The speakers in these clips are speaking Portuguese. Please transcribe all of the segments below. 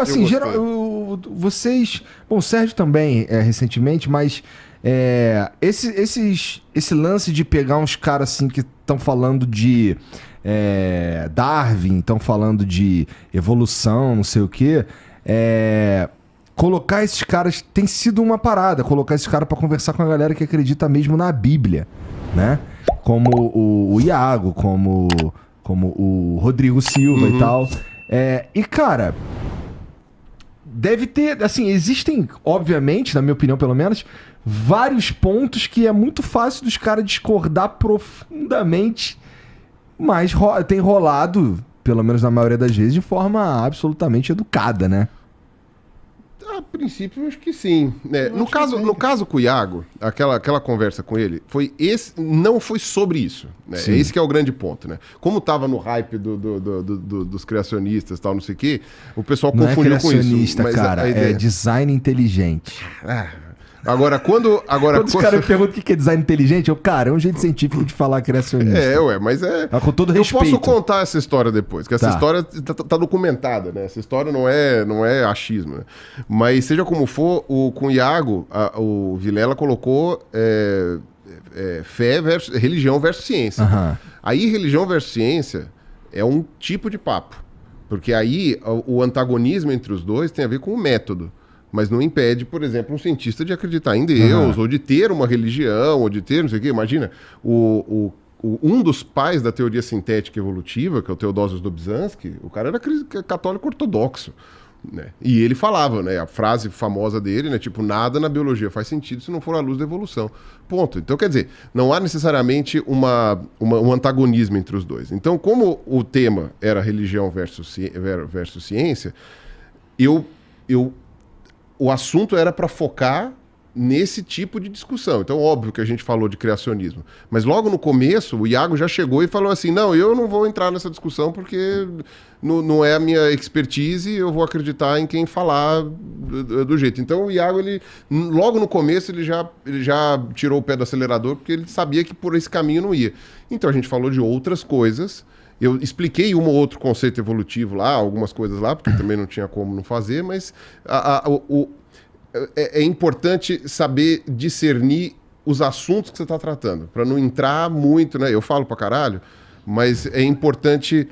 assim, vocês... Bom, o Sérgio também, recentemente, mas esse lance de pegar uns caras assim que estão falando de Darwin, estão falando de evolução, não sei o quê, colocar esses caras... Tem sido uma parada, colocar esses caras pra conversar com a galera que acredita mesmo na Bíblia, né? Como o Iago, como o Rodrigo Silva e tal. E, cara... Deve ter, assim, existem, obviamente, na minha opinião pelo menos, vários pontos que é muito fácil dos caras discordar profundamente, mas tem rolado, pelo menos na maioria das vezes, de forma absolutamente educada, né? A princípio, acho que sim. No caso com o Iago, aquela conversa com ele, não foi sobre isso. Né? Esse que é o grande ponto. Né? Como estava no hype dos criacionistas e tal, não sei o quê, o pessoal confundiu com isso. Não é criacionista, cara, é design inteligente. Agora, quando os caras me perguntam o que é design inteligente, cara, é um jeito científico de falar criacionista. Mas com todo respeito. Eu posso contar essa história depois, que essa história tá documentada, né? Essa história não é achismo, né? Mas seja como for, com o Iago, o Vilela colocou religião versus ciência. Uhum. Aí, religião versus ciência é um tipo de papo. Porque aí, o antagonismo entre os dois tem a ver com o método. Mas não impede, por exemplo, um cientista de acreditar em Deus, ou de ter uma religião, ou de ter não sei o quê. Imagina, um dos pais da teoria sintética evolutiva, que é o Theodosius Dobzhansky, o cara era católico ortodoxo. Né? E ele falava, né, a frase famosa dele, né, tipo, nada na biologia faz sentido se não for à luz da evolução. Ponto. Então, quer dizer, não há necessariamente um antagonismo entre os dois. Então, como o tema era religião versus ciência, o assunto era para focar nesse tipo de discussão. Então, óbvio que a gente falou de criacionismo. Mas logo no começo, o Iago já chegou e falou assim, não, eu não vou entrar nessa discussão porque não é a minha expertise, eu vou acreditar em quem falar do jeito. Então, o Iago, logo no começo, ele já tirou o pé do acelerador porque ele sabia que por esse caminho não ia. Então, a gente falou de outras coisas. Eu expliquei um ou outro conceito evolutivo lá, algumas coisas lá, porque também não tinha como não fazer, mas é importante saber discernir os assuntos que você está tratando, para não entrar muito, né? Eu falo pra caralho, mas é importante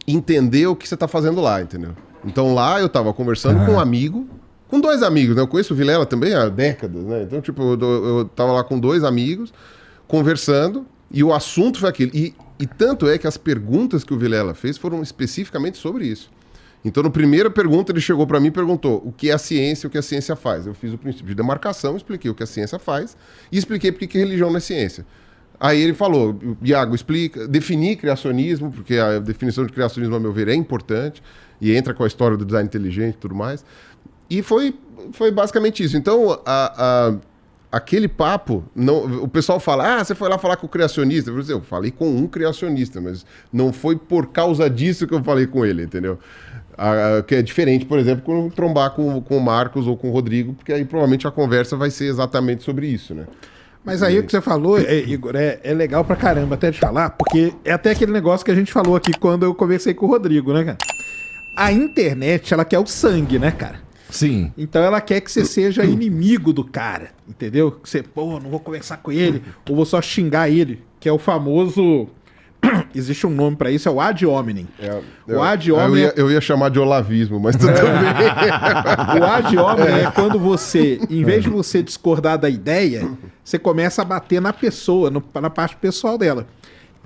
entender o que você está fazendo lá, entendeu? Então lá eu estava conversando com um amigo, com dois amigos, né? Eu conheço o Vilela também há décadas, né? Então, tipo, eu estava lá com dois amigos, conversando, e o assunto foi aquele. E tanto é que as perguntas que o Vilela fez foram especificamente sobre isso. Então, na primeira pergunta, ele chegou para mim e perguntou o que é a ciência e o que a ciência faz. Eu fiz o princípio de demarcação, expliquei o que a ciência faz e expliquei por que religião não é ciência. Aí ele falou, Iago, explica, definir criacionismo, porque a definição de criacionismo, a meu ver, é importante, e entra com a história do design inteligente e tudo mais. E foi basicamente isso. Então, aquele papo, o pessoal fala, você foi lá falar com o criacionista. Eu falei com um criacionista, mas não foi por causa disso que eu falei com ele, entendeu? Que é diferente, por exemplo, quando eu trombar com o Marcos ou com o Rodrigo, porque aí provavelmente a conversa vai ser exatamente sobre isso, né? Mas aí o que você falou, Igor, é legal pra caramba até de falar, porque é até aquele negócio que a gente falou aqui quando eu conversei com o Rodrigo, né, cara? A internet, ela quer o sangue, né, cara? Sim. Então ela quer que você seja inimigo do cara, entendeu? Que você, não vou conversar com ele, ou vou só xingar ele, que é o famoso... Existe um nome pra isso, é o ad hominem. O ad hominem... Eu ia chamar de olavismo, mas tudo bem. O ad hominem é quando você, em vez de você discordar da ideia, você começa a bater na pessoa, na parte pessoal dela.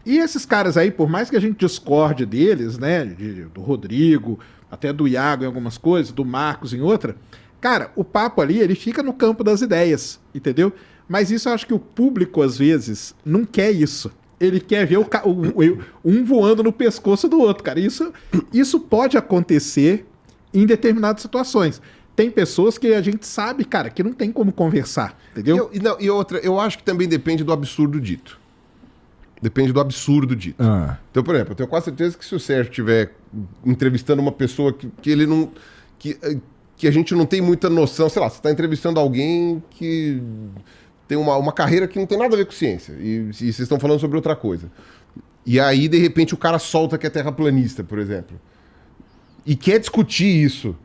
E esses caras aí, por mais que a gente discorde deles, né, do Rodrigo, até do Iago em algumas coisas, do Marcos em outra, cara, o papo ali, ele fica no campo das ideias, entendeu? Mas isso eu acho que o público, às vezes, não quer isso. Ele quer ver um voando no pescoço do outro, cara. Isso pode acontecer em determinadas situações. Tem pessoas que a gente sabe, cara, que não tem como conversar, entendeu? E outra, eu acho que também depende do absurdo dito. Depende do absurdo dito. Então, por exemplo, eu tenho quase certeza que se o Sérgio estiver entrevistando uma pessoa que ele não... Que a gente não tem muita noção, sei lá, você está entrevistando alguém que tem uma carreira que não tem nada a ver com ciência, e vocês estão falando sobre outra coisa. E aí, de repente, o cara solta que é terraplanista, por exemplo. e quer discutir isso,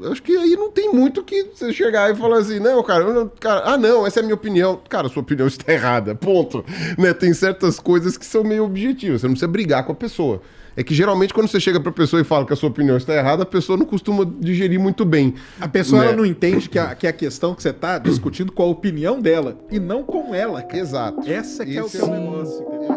eu acho que aí não tem muito que você chegar e falar assim, não, cara, não, essa é a minha opinião. Cara, sua opinião está errada, ponto. Né? Tem certas coisas que são meio objetivas, você não precisa brigar com a pessoa. É que geralmente quando você chega pra pessoa e fala que a sua opinião está errada, a pessoa não costuma digerir muito bem. A pessoa né? ela não entende que a questão que você tá discutindo com a opinião dela e não com ela, cara. Exato. Essa que é o teu negócio, entendeu?